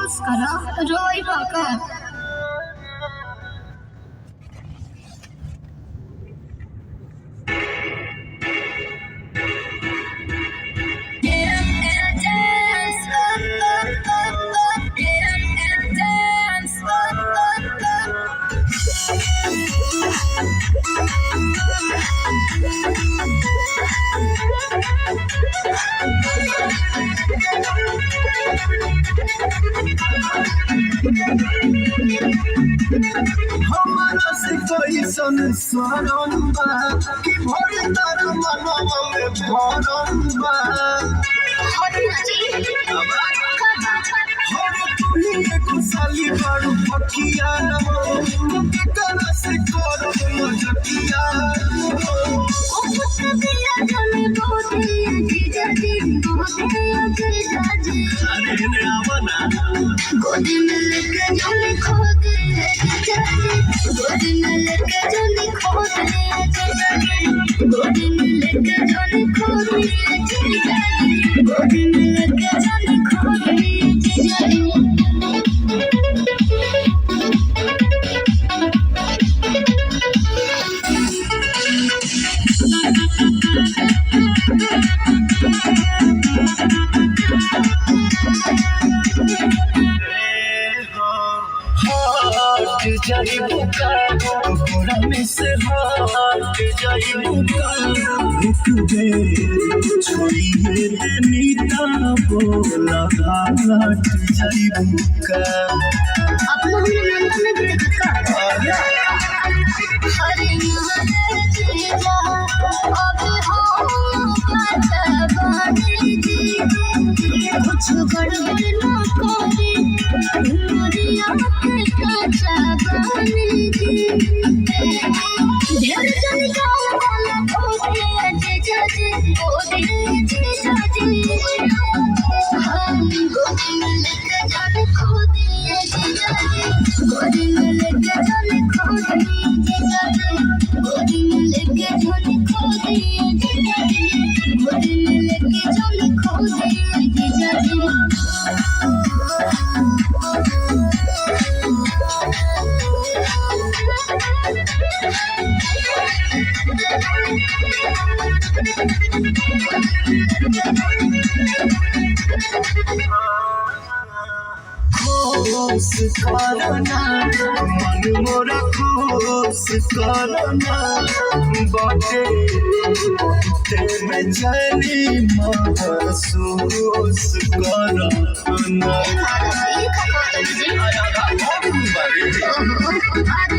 करा रोई बाका हमारा से कोई संसारम बा कि भोरे तारा मनवा में भरम बा हम तुही एको साली बारू फकिया केकरा से करब मजकिया अरे ने आवना गोदी में लेके जाने खो दे गोदी में लेके जाने खो दे गोदी में लेके जाने खो दे गोदी में लेके जाने खो दे हट जाई बुका गोरा में से हट जाई बुका रुक दे छोड़िए नीता बोला हट जाई बुका अपना हमने नंदा में भी देखा हरे जीजा अब हम बनी जी कुछ गड़बड़ ना करे मोरिया के काचा बनी जी ढेर जन गाँव वाला खोदे जीजा जी जीजा जी हम गोदी में लेके जाने खोदे जीजा जी गोदी में लेके जाने खोदे जीजा जी गोदी में लेके जाने खोदे जीजा जी गोदी में लेके जाने खोदे जीजा जी खुश करना मन मोरा खुश करना बाटे तेरे जानी महसूस करना